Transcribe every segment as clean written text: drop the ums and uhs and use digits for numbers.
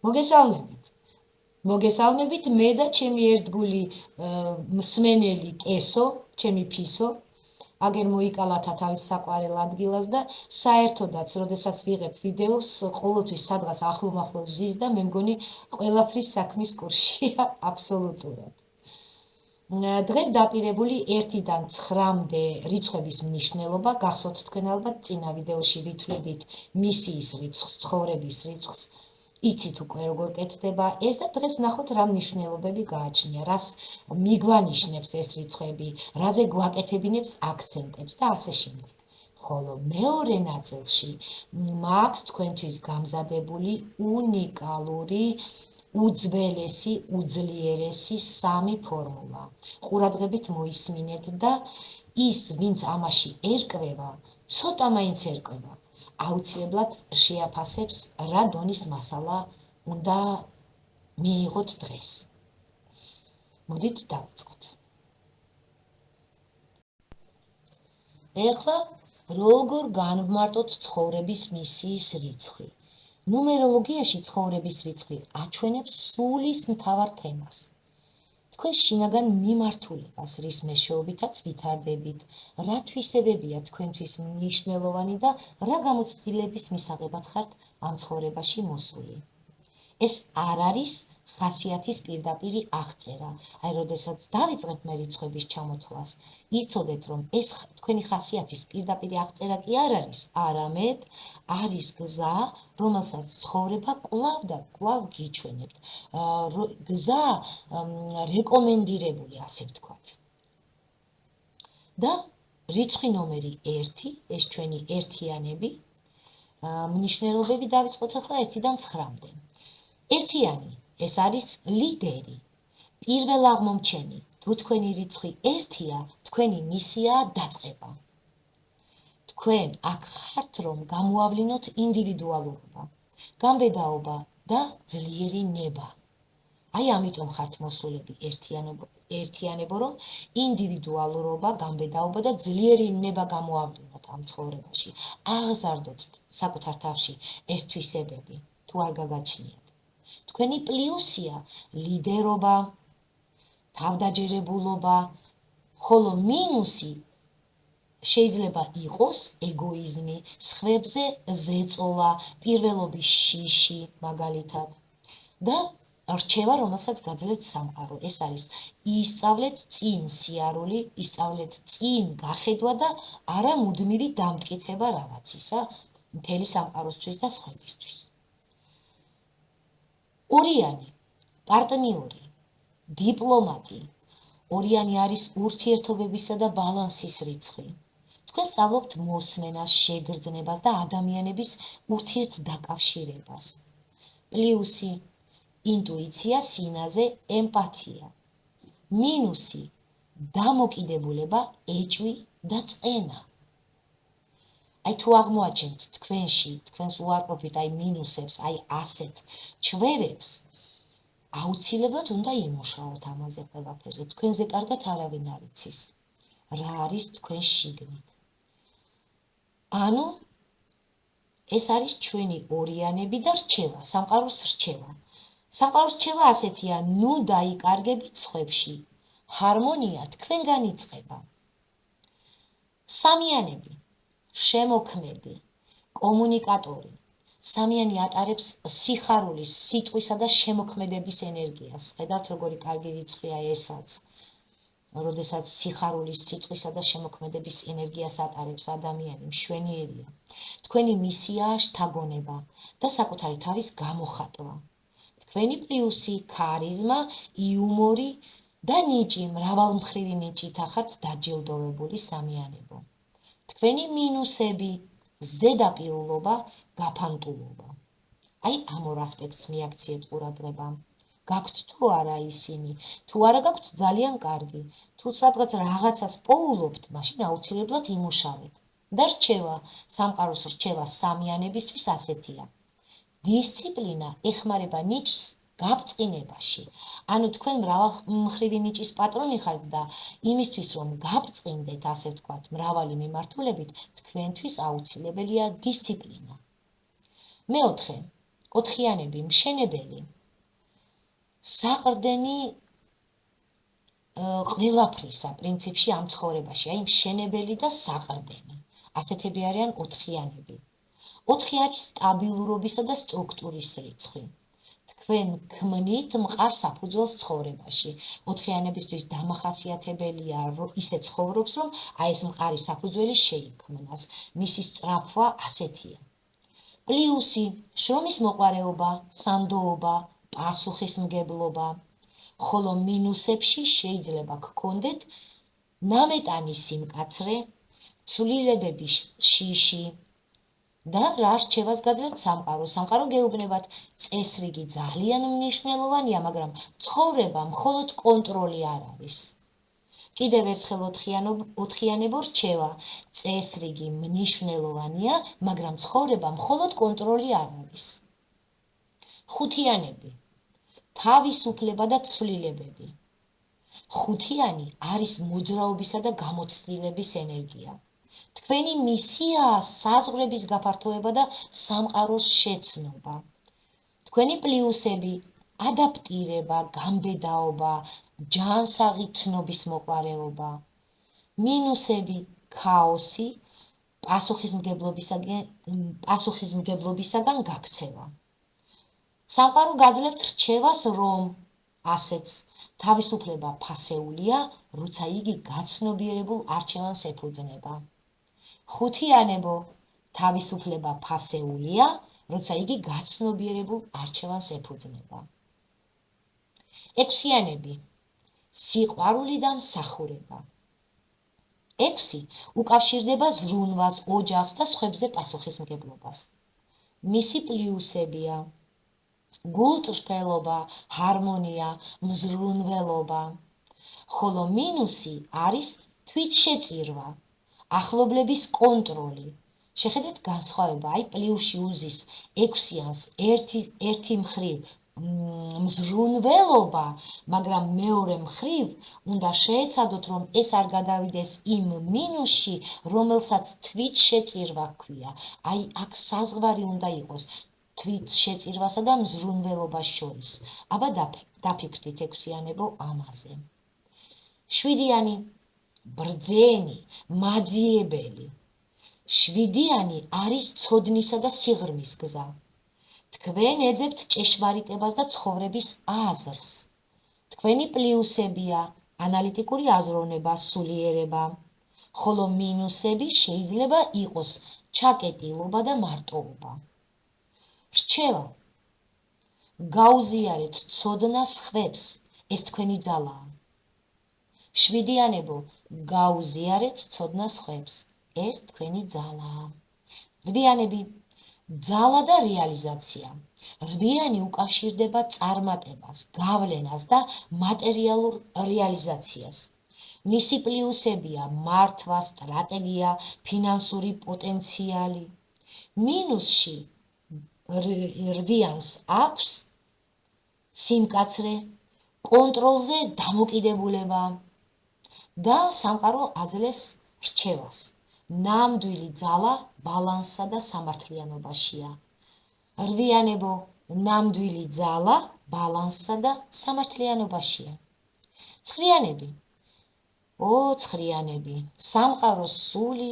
მოგესალმებით მე და ჩემი ერთგული მსმენელი კესო, ჩემი ფისო, აგერ მოიკალათა თავის საყვარელ ადგილას და საერთოდაც, როდესაც ვიღებ ვიდეოს, ყოველთვის სადღაც ახლო-მახლო ზის და მე მგონი ყველაფრის საქმის კურსია აბსოლუტურად. დღეს დაპირებული 1-დან 9-მდე რიცხვების მნიშვნელობა, გახსოვთ თქვენ ალბათ წინა ვიდეოში ვითვლით მისიის რიცხვს, ცხოვრების რიცხვს. იცით უკვე როგორ კეთდება ეს და დღეს ვნახოთ რა მნიშვნელობები გააჩნია, რას მიგვანიშნებს ეს რიცხვები, რაზე გვაკეთებინებს აქცენტებს და ასე შემდეგ. ხოლო მეორე ნაწილში მაქვს თქვენთვის გამზადებული უნიკალური უძველესი, უძლიერესი 3 ფორმულა. ყურადღებით მოისმინეთ და ის, ვინც ამაში ერკვევა, ცოტა მაინც ერკვევა. აუცილებლად შეაფასებს რა დონის მასალა უნდა მიიღოთ დღეს. მოდით დავიწყოთ. ეხლა როგორ განვმარტოთ ცხოვრების მისიის რიცხვი? ნუმეროლოგიაში ცხოვრების რიცხვი აჩვენებს სულის მთავარ თემას. თქვენ შინაგან მიმართულებას, რის მეშვეობითაც ვითარდებით, რა თვისებებია თქვენთვის მნიშვნელოვანი და რა გამოცდილების მისაღებად ხართ ამ ცხოვრებაში მოსული. ეს არ არის ხასიათის პირდაპირი აღწერა. აი, როდესაც დავიწყებ მე რიცხვების ჩამოთვლას, იცოდეთ, რომ ეს თქვენი ხასიათის პირდაპირი აღწერა კი არ არის, არამედ არის გზა, რომელსაც ცხოვრება კვლავ და კვლავ გიჩვენებთ. გზა რეკომენდირებული, ასე ვთქვათ. და რიცხვი ნომერი 1, ეს ჩვენი ერთიანები, მნიშვნელობები დავიწყოთ ახლა 1-დან 9-მდე. ერთიანი, ეს არის ლიდერი, პირველ აღმომჩენი. თუ თქვენი რიცხვი 1-ია, თქვენი მისიაა დაწყება. თქვენ აქ ხართ, რომ გამოავლინოთ ინდივიდუალურობა, გამბედაობა და ძლიერი ნება. აი, ამიტომ ხართ მოსულები ერთიანებო, რომ ინდივიდუალურობა, გამბედაობა და ძლიერი ნება გამოავლინოთ ამ ცხოვრებაში. აღზარდოთ საკუთარ თავში ეს თვისებები, თუ არ გაგაჩნიათ. თქვენი პლუსია ლიდერობა, თავდაჯერებულობა, ხოლო მინუსი შეიძლება იყოს ეგოიზმი, სხვებზე ზეწოლა, პირველობის შიში, მაგალითად. და რჩევა, რომელსაც გაძლევთ სამყარო. ეს არის ისწავლეთ წინ სიარული, ისწავლეთ წინ გახედვა და არა მუდმივი დამტკიცება რაღაცისა მთელი სამყაროსთვის და სხვებისთვის. ორიანი, პარტნიორი, დიპლომატი. ორიანი არის ურთიერთობებისა და ბალანსის რიცხვი. თქვენ სწავლობთ მოსმენას, შეგრძნებას და ადამიანების ურთიერთდაკავშირებას. პლუსი, ინტუიცია, სინაზე, ემპათია. მინუსი, დამოკიდებულება, ეჭვი და წყენა. აი, თუ აღმოაჩენთ თქვენში, თქვენს უარყოფით აი მინუსებს, აი ასეთ ჩვევებს, აუცილებლად უნდა იმუშაოთ ამაზე ყველაფერზე. თქვენზე კარგად არავინ არ იცის, რა არის თქვენ შიგნით. ანუ ეს არის ჩვენი ორიანები და რჩევა, სამყაროს რჩევა. სამყაროს რჩევა ასეთია, ნუ დაიკარგებით სხვებში, ჰარმონია თქვენგან იწყება. სამიანები, შემოქმედი, კომუნიკატორი. სამიანი ატარებს სიხარულის, სიტყვისა და შემოქმედების ენერგიას. ხედავთ, როგორი კარგი რიცხვია ესაც. როდესაც სიხარულის, სიტყვისა და შემოქმედების ენერგიას ატარებს ადამიანი, მშვენიერია. თქვენი მისიაა შთაგონება და საკუთარი თავის გამოხატვა. თქვენი პლუსი, ქარიზმა, იუმორი და ნიჭი, მრავალმხრივი ნიჭით ახართ დაჯილდოვებული სამიანებო. თქვენი მინუსები, ზედაპირულობა, გაფანტულობა. აი, ამ ორ ასპექტს მიაქციეთ ყურადღება. გაქვთ თუ არა ისინი, თუ არა გაქვთ ძალიან კარგი. თუ სადღაც რაღაცას პოულობთ, მაშინ აუცილებლად იმუშავეთ. და რჩევა, სამყაროს რჩევა სამიანებისთვის ასეთია. დისციპლინა ეხმარება ნიჭს გაბწყინებაში. ანუ თქვენ მრავალმხრივი ნიჭის პატრონი ხართ და იმისთვის, რომ გაბწყინდეთ, ასე ვთქვათ, მრავალი მიმართულებით, თქვენთვის აუცილებელია დისციპლინა. მეოთხე, ოთხიანები მშენებელი. საყრდენი ყველაფრისა პრინციპში ამ ცხოვრებაში, აი მშენებელი და საყრდენი. ასეთები არიან ოთხიანები. 4 არის სტაბილურობისა და სტრუქტურის რიცხვი. თქვენ ქმნით მყარ საფუძველს ცხოვრებაში. ოთხიანებისთვის დამახასიათებელია ისე ცხოვრობს, რომ აი ეს მყარი საფუძველი შეიქმნას. მისი სწრაფვა ასეთია. პლუსი, შრომის მოყვარეობა, სანდოობა, პასუხისმგებლობა. ხოლო მინუსებში შეიძლება გქონდეთ ნამეტანი სიმკაცრე, ცვლილებების შიში და რა რჩევას გაძლევთ სამყარო. სამყარო გეუბნებათ, წესრიგი ძალიან მნიშვნელოვანია, მაგრამ ცხოვრება მხოლოდ კონტროლი არ არის. კიდევ ერთხელ ოთხიანებო რჩევა, წესრიგი მნიშვნელოვანია, მაგრამ ცხოვრება მხოლოდ კონტროლი არ არის. ხუთიანები, თავისუფლება და ცვლილებები. ხუთიანი არის მოძრაობისა და გამოცდილების ენერგია. თქვენი მისიაა საზღვრების გაფართოება და სამყაროს შეცნობა. თქვენი პლუსები ადაპტირება, გამბედაობა, ჯანსაღი ცნობის მოყვარეობა. მინუსები ქაოსი, პასუხისმგებლობისაგან გაქცევა. სამყარო გაძლევთ რჩევას, რომ ასეც თავისუფლება ფასეულია, როცა იგი გაცნობიერებულ არჩევანს ეფუძნება. ხუთიანებო, თავისუფლება ფასეულია, როცა იგი გაცნობიერებულ არჩევანს ეფუძნება. ექვსიანები, სიყვარული და მსახურება. 6 უკავშირდება ზრუნვას, ოჯახს და სხვებზე პასუხისმგებლობას. მისი პლუსებია გულწრფელობა, ჰარმონია, მზრუნველობა. ხოლო მინუსი არის თვითშეწირვა, ახლობლების კონტროლი. შეხედეთ განსხვავება, აი პლუსში უზის 6-იანს ერთი მხრივ მზრუნველობა, მაგრამ მეორე მხრივ უნდა შეეცადოთ, რომ ეს არ გადავიდეს იმ მინუსში, რომელსაც თვითშეწირვა ჰქვია. აი აქ საზღვარი უნდა იყოს თვითშეწირვასა და მზრუნველობას შორის. აბა დაფიქრდით ექვსიანებო ამაზე. 7-იანი, ბრძენი, მაძიებელი. 7-იანი არის ცოდნისა და სიღრმის გზა. თქვენ ეძებთ ჭეშმარიტებას და ცხოვრების აზრს. თქვენი პლუსებია ანალიტიკური აზროვნება, სულიერება, ხოლო მინუსები შეიძლება იყოს ჩაკეტილობა და მარტოობა. რჩევა, გაუზიარეთ ცოდნას ხვებს, ეს თქვენი ძალაა. 7-იანებო, გაუზიარეთ ცოდნას ხვებს, ეს თქვენი ძალაა. 8-იანები, ძალა და რეალიზაცია. 8-იანი უკავშირდება წარმატებას, გავლენას და მატერიალურ რეალიზაციას. მისი პლუსებია მართვა, სტრატეგია, ფინანსური პოტენციალი. მინუსში 8-იანს აქვს სიმკაცრე, კონტროლზე დამოკიდებულება და სამყარო აძლევს რჩევას. ნამდვილი ძალა ბალანსსა და სამართლიანობაშია. 8-იანებო, ნამდვილი ძალა ბალანსსა და სამართლიანობაშია. 9-იანები, 9-იანები, სამყაროს სული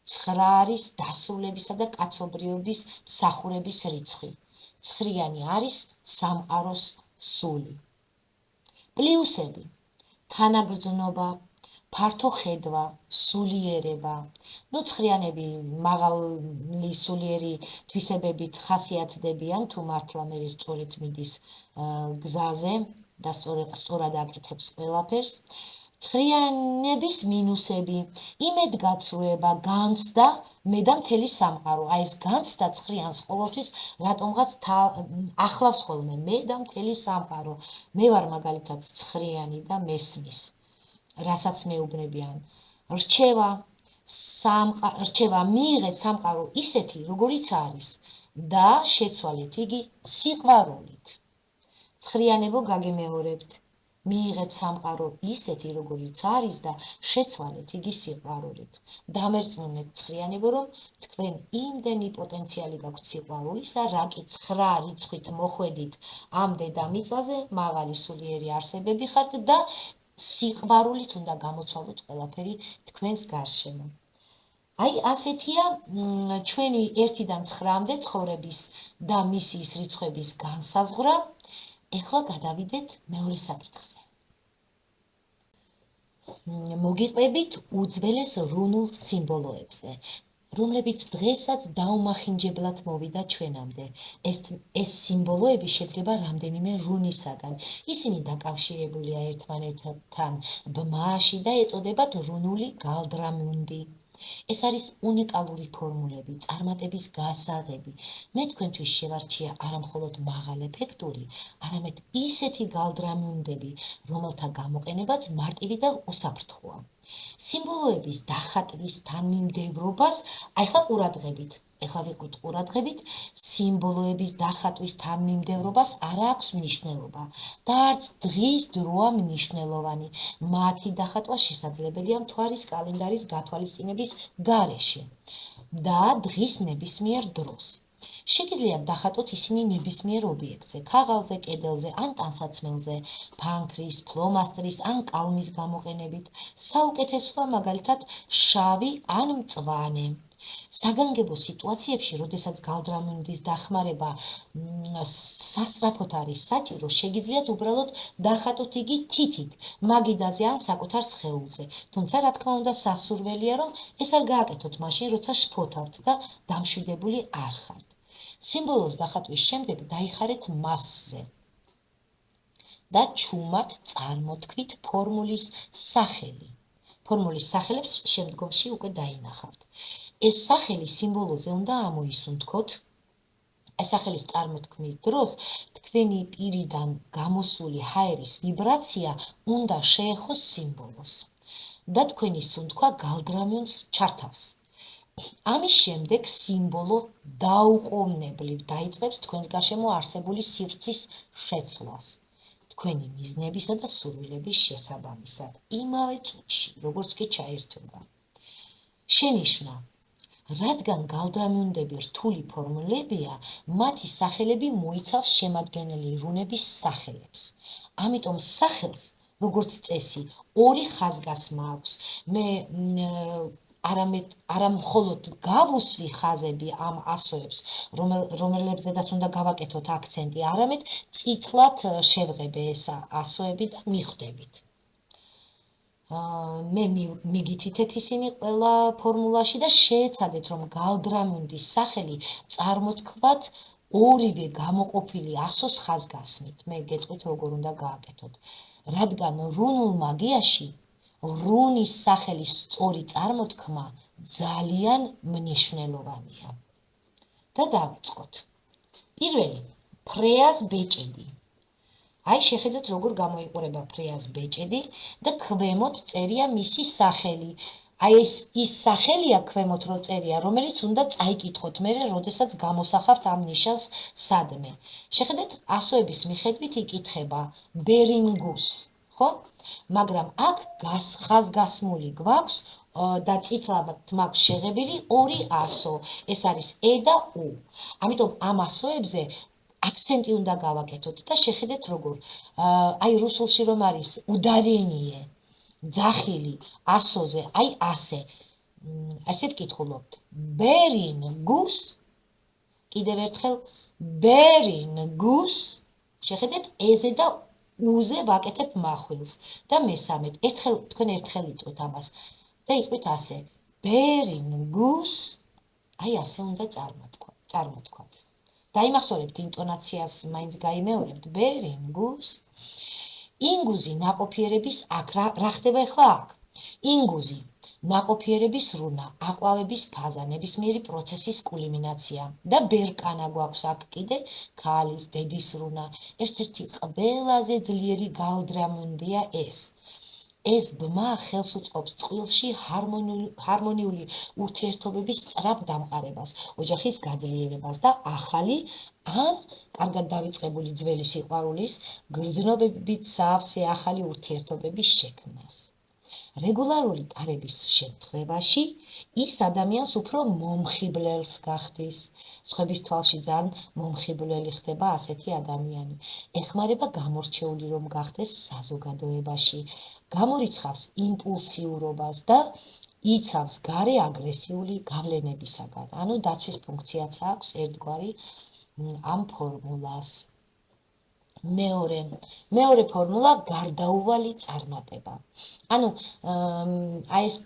9 არის დასრულებისა და კაცობრიობის მსახურების რიცხვი. 9-იანი არის სამყაროს სული. პლუსები, თანაგრძნობა, ფართო ხედვა, სულიერება. 9-იანები მაღალი სულიერი თვისებებით ხასიათდებიან, თუ მართლა მე სწორედ მიდის გზაზე და სწორად აკეთებს ყველაფერს. 9-იანების მინუსები, იმედგაცრუება, განცდა, მე და მთელი სამყარო. აი ეს განცდა 9-იანს ყოველთვის რატომღაც ახლავს ხოლმე მე და მთელი სამყარო. მე ვარ მაგალითად 9-იანი და მესმის. რასაც მეუბნებიან. რჩევა მიიღეთ სამყარო ისეთი, როგორიც არის და შეცვალეთ იგი სიყვარულით. 9-იანებო, გაგემეორებთ. მიიღეთ სამყარო ისეთი, როგორიც არის და შეცვალეთ იგი სიყვარულით. დამერწმუნეთ ცხრიანებო, რომ თქვენ იმდენი პოტენციალი გაქვთ სიყვარულისა, რა კი 9 რიცხვით მოხვედით ამ დედამიწაზე, მაღალი სულიერი არსებები ხართ და სიყვარულით უნდა გამოცვალოთ ყველაფერი თქვენს გარშემო. აი ასეთია ჩვენი 1-დან 9-მდე ცხოვრების და მისიის რიცხვების განსაზღვრა. ეხლა გადავიდეთ მეორე საკითხზე. მოგიყვებით უძველეს რუნულ სიმბოლოებზე, რომლებიც დღესაც დაუმახინჯებლად მოვიდა ჩვენამდე. ეს სიმბოლოები შედგება რამდენიმე რუნისაგან. ისინი დაკავშირებულია ერთმანეთთან ბმაში და ეწოდებათ რუნული გალდრამუნდი. ეს არის უნიკალური ფორმულები, წარმატების გასაღები. მე თქვენთვის შევარჩია არა მხოლოდ მაღალ ეფექტური, არამედ ისეთი გალდრამუნდები, რომელთა გამოყენებაც მარტივი და უსაფრთხოა. სიმბოლოების დახატვის თანმიმდევრობას ახლა ყურადღებით. ეხლა ვიყავით ყურადღებით, სიმბოლოების დახატვის თანმიმდევრობას არ აქვს მნიშვნელობა და არც დღის დროა მნიშვნელოვანი. მათი დახატვა შესაძლებელია მთვარის კალენდარის გათვალისწინების გარეშე და დღის ნებისმიერ დროს. შეგიძლიათ დახატოთ ისინი ნებისმიერ ობიექტზე, ქაღალდზე, კედელზე, ან ტანსაცმელზე, ფანქრის, ფლომასტრის ან კალმის გამოყენებით. საუკეთესოა მაგალითად შავი ან მწვანე. საგანგებო სიტუაციებში, როდესაც გალდრამუნდის დახმარება სასწრაფოდ არის საჭირო, შეგიძლიათ უბრალოდ დახატოთ იგი თითით, მაგიდაზე ან საკუთარ სხეულზე. თუმცა, რა თქმა უნდა, სასურველია, რომ ეს არ გააკეთოთ მაშინ, როცა შფოთავთ და დამშვიდებული არ ხართ. სიმბოლოს დახატვის შემდეგ დაიხარეთ მასზე და ჩუმად წარმოთქვით ფორმულის სახელი. ფორმულის სახელებს შემდგომში უკვე დაინახავთ. ეს სახელი სიმბოლოზე უნდა ამოისუნთქოთ. ეს სახელის წარმოთქმის დროს თქვენი პირიდან გამოსული ჰაერის ვიბრაცია უნდა შეეხოს სიმბოლოს და თქვენი სუნთქვა გალდრამუნდს ჩართავს. ამის შემდეგ სიმბოლო დაუყოვნებლივ დაიწყებს თქვენს გარშემო არსებული სივრცის შეცვლას, თქვენი მიზნებისა და სურვილების შესაბამისად, იმავე წუთში, როგორც კი ჩაერთვება. შენიშვნა: რადგან გალდრამუნდები რთული ფორმულებია, მათი სახელები მოიცავს შემადგენელი რუნების სახელებს. ამიტომ სახელს, როგორც წესი, 2 ხაზგასმა აქვს. მე არა მხოლოდ გავუსვი ხაზები ამ ასოებს, რომელებზედაც უნდა გავაკეთოთ აქცენტი, არამედ წითლად შევღებე ეს ასოები და მიხვდებით. მე მიგითითეთ ისინი ყველა ფორმულაში და შეეცადეთ, რომ გალდრამუნდის სახელი წარმოთქვათ ორივე გამოყოფილი ასოს ხაზგასმით. მე გეტყვით, როგორ უნდა გააკეთოთ. რადგან რუნულ მაგიაში რუნის სახელის სწორი წარმოთქმა ძალიან მნიშვნელოვანია. და დავიწყოთ. პირველი, ფრეას ბეჭედი. აი შეხედოთ, როგორ გამოიყურება ფრეას ბეჭედი და ქვემოთ წერია მისი სახელი. აი ის სახელია ქვემოთ რო წერია, რომელიც უნდა წაიკითხოთ მერე, როდესაც გამოსახავთ ამ ნიშანს სადმე. შეხედეთ, ასოების მიხედვით იკითხება ბერინგუს, ხო? მაგრამ აქ ხაზგასმული გვაქვს და წითლად მაქვს შეღებილი 2 ასო. ეს არის ე და უ. ამიტომ ამ ასოებზე აქცენტი უნდა გავაკეთოთ და შეხედეთ როგორ. აი რუსულში რომ არის უდარენიე, ძახილი ასოზე, აი ასე. ასე ვკითხულობთ. ბერინგუს. კიდევ ერთხელ ბერინგუს. შეხედეთ ეზე და უზე ვაკეთებ מחვილს და მესამედ თქვენ ერთხელ იტყვით ამას და იტყვით ასე ბერინგუს. აი ასე უნდა წარმოთქვათ. დაიმახსოვრებთ ინტონაციას, მაინც გაიმეორებთ ბერინგუს. ინგუზი ნაყოფიერების აქ რა ხდება ახლა აქ? ინგუზი ნაყოფიერების რუნა, აყვავების ფაზა, ნებისმიერი პროცესის კულმინაცია და ბერკანა გვაქვს აქ კიდე, ქალის, დედის რუნა. ერთ-ერთი ყველაზე ძლიერი გალდრამუნდია ეს. ეს ბმა ხელს უწყობს წყვილში ჰარმონიული ურთიერთობების სწრაფ დამყარებას, ოჯახის გაძლიერებას და ახალი ან კარგად დავიწყებული ძველი სიყვარულის გრძნობებით სავსე ახალი ურთიერთობების შექმნას. რეგულარული ტარების შემთხვევაში ის ადამიანს უფრო მომხიბლელს გახდის. სხვების თვალში ძალიან მომხიბლელი ხდება ასეთი ადამიანი. ეხმარება გამორჩეული რომ გახდეს საზოგადოებაში, გამორიცხავს იმპულსიურობას და იცავს გარე აგრესიული გავლენებისაგან. ანუ დაცვის ფუნქციაც აქვს ერთგვარი ამ ფორმულას. მეორე ფორმულა გარდაუვალი წარმატება. ანუ აი ეს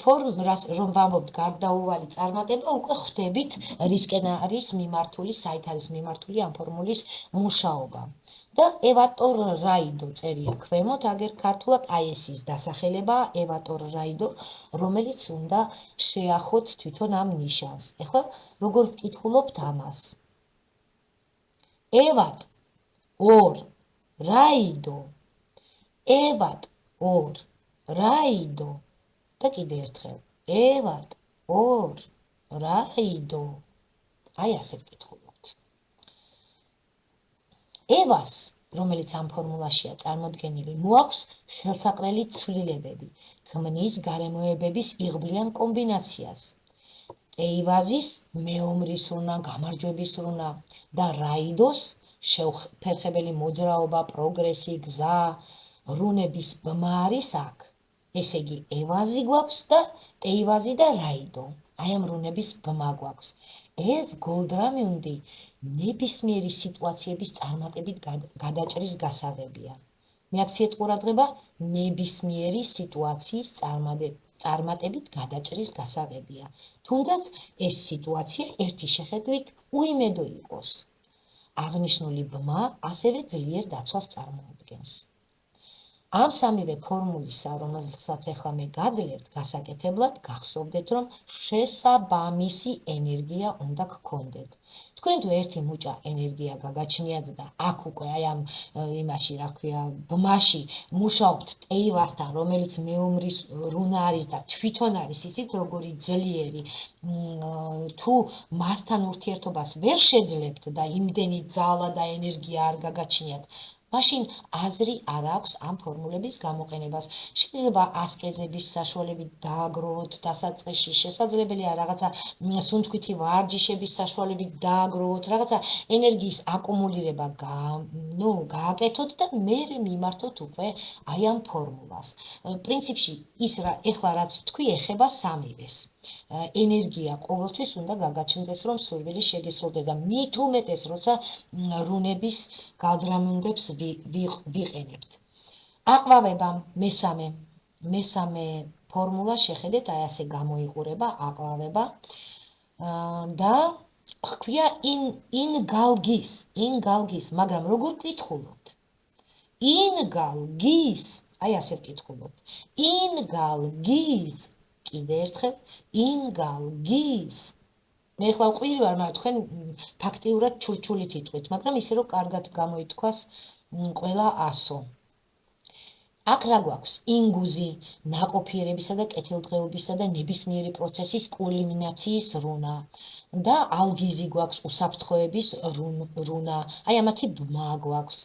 რომ ვამბობთ გარდაუვალი წარმატება, უკვე ხვდებით რისკენ არის მიმართული, საით არის მიმართული ამ ფორმულის მუშაობა. და ევატორ რაიდო წერია ქვემოთ, აგერ ქართულად აი ეს ის დასახელებაა ევატორ რაიდო, რომელიც უნდა შეახოთ თვითონ ამ ნიშანს. ეხლა როგორ ვკითხულობთ ამას? ევატ ორ რაიდო, ევატ ორ რაიდო და კიდე ერთხელ ევატ ორ რაიდო. აი ასე ვკითხულობთ. ევას, რომელიც ამ ფორმულაშია წარმოდგენილი, მოაქვს ხელსაყრელი ცვლილებები, ქმნის გარემოებების იღბლიან კომბინაციას. ტეივაზის მეომრის რუნა, გამარჯვების რუნა და რაიდოს შეუფერხებელი მოძრაობა, პროგრესი, გზა, რუნების ბმა არის აქ. ესე იგი, ევაზი გვაქვს და ტეივაზი და რაიდო. აი ამ რუნების ბმა გვაქვს. ეს გოლდრამიუნდი ნებისმიერი სიტუაციების წარმატებით გადაჭრის გასაღებია. მიაქციეთ ყურადღება, ნებისმიერი სიტუაციის წარმატებით გადაჭრის გასაღებია. თუნდაც ეს სიტუაცია ერთი შეხედვით უიმედო იყოს. აღნიშნული ბმა ასევე ძლიერ დაცვას წარმოადგენს. ამ სამივე ფორმულისა, რომელსაც ახლა მე გაძლევთ, გასაკეთებლად გახსოვდეთ, რომ შესაბამისი ენერგია უნდა გქონდეთ. თქვენ თუ ერთი მუჭა ენერგია გაგაჩნიათ და აქ უკვე აი ამ იმაში, რა ქვია, ბმაში მუშაობთ ტეივასთან, რომელიც მეომრის რუნა არის და თვითონ არის ისიც როგორი ძლიერი, თუ მასთან ურთიერთობას ვერ შეძლებთ და იმდენი ძალა და ენერგია არ გაგაჩნიათ, მაშინ აზრი არ აქვს ამ ფორმულების გამოყენებას. შეიძლება ასკეზების საშუალებით დააგროვოთ დასაწყისში, შესაძლებელია რაღაცა სუნთქვითი ვარჯიშების საშუალებით დააგროვოთ, რაღაცა ენერგიის აკუმულირება გააკეთოთ და მერე მიმართოთ უკვე აი ამ ფორმულას. პრინციპში ის ეხლა რაც ვთქვი, ეხება სამივეს. ენერგია ყოველთვის უნდა გაგაჩნდეს, რომ სურვილი შეგისრულდეს და მით უმეტეს, როცა რუნების გალდრამუნდებს ვიყენებთ. აყვავება მესამე ფორმულა შეხედეთ, აი ასე გამოიყურება აყვავება და ხქვია ინგალგის, მაგრამ როგორ ვკითხულობთ? ინგალგის, აი ასე ვკითხულობთ. ინგალგის, კიდე ერთხელ ინგალგის. მე ახლა ვყვირი ვარ, მაგრამ თქვენ ფაქტიურად ჩურჩულით იტყვით, მაგრამ ისე რომ კარგად გამოითქვას ყველა ასო. აქ რა გვაქვს? ინგუზი, ნაყოფიერებისა და კეთილდღეობისა და ნებისმიერი პროცესის კულმინაციის რუნა და ალგიზი გვაქვს, უსაფრთხოების რუნა. აი ამათი ბმა გვაქვს.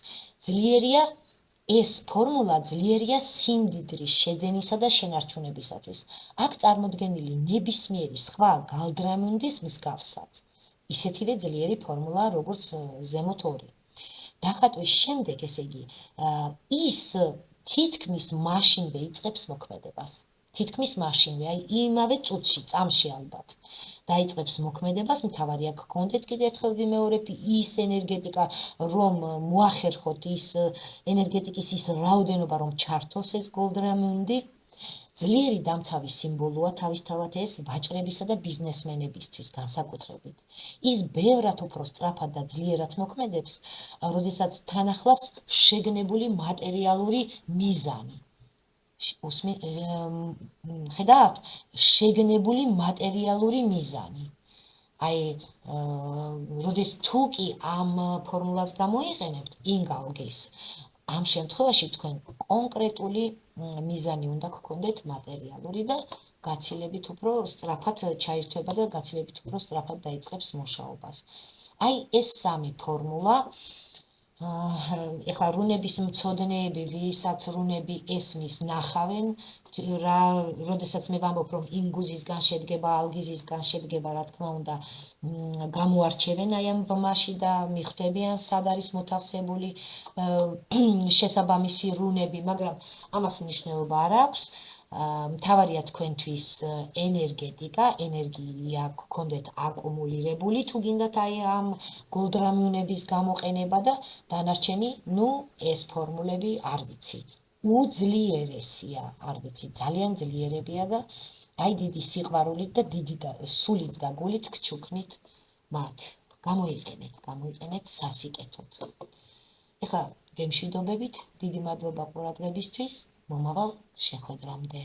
ეს ფორმულა ძლიერია სიმდიდრის, შეძენისა და შენარჩუნებისათვის. აქ წარმოდგენილი ნებისმიერი სხვა გალდრამუნდის მსგავსად. ისეთივე ძლიერი ფორმულაა, როგორც ზემოთ 2. დახატვის შემდეგ, ესე იგი, ის თითქმის მაშინვე იწყებს მოქმედებას. თითქმის მაშინვე, აი იმავე წუთში, წამში ალბათ. დაიწყებს მოქმედებას, მთავარია გქონდეთ კიდე ერთხელ ვიმეორებ ის ენერგეტიკა, რომ მოახერხოთ ის ენერგეტიკის ის რაოდენობა, რომ ჩართოს ეს გოლდრამუნდი. ძლიერი დამცავი სიმბოლოა თავისთავად ეს ვაჭრებისა და ბიზნესმენებისთვის განსაკუთრებით. ის ბევრად უფრო სწრაფად და ძლიერად მოქმედებს, როდესაც თან ახლავს შეგნებული მატერიალური მიზანი. ხედავთ, შეგნებული მატერიალური მიზანი. აი, როდეს თუ კი ამ ფორმულას გამოიყენებთ, ინგალგის, ამ შემთხვევაში თქვენ კონკრეტული მიზანი უნდა გქონდეთ მატერიალური და გაცილებით უფრო სწრაფად ჩაირთვება და გაცილებით უფრო სწრაფად დაიწყებს მუშაობას. აი ეს სამი ფორმულა ეხლა რუნების მცოდნეები, ვისაც რუნები ესმის, ნახავენ, როდესაც მე ვამბობ, რომ ინგუზისგან შედგება, ალგიზისგან შედგება, რა თქმა უნდა, გამოარჩევენ აი ამ ბმაში და მიხვდებიან, სად არის მოთავსებული შესაბამისი რუნები, მაგრამ ამას მნიშვნელობა არ აქვს. მთავარია თქვენთვის ენერგეტიკა, ენერგია გქონდეთ აკუმულირებული, თუ გინდათ აი ამ გოლდრამიუნების გამოყენება და დანარჩენი, ეს ფორმულები არ ვიცი. უძლიერესია, არ ვიცი, ძალიან ძლიერებია და აი დიდი სიყვარულით და დიდი სულით და გულით გჩუქნით მათ. გამოიყენეთ სასიკეთოდ. ეხლა გემშვიდობებით, დიდი მადლობა ყურადღებისთვის, მომავალ შეხვედრამდე.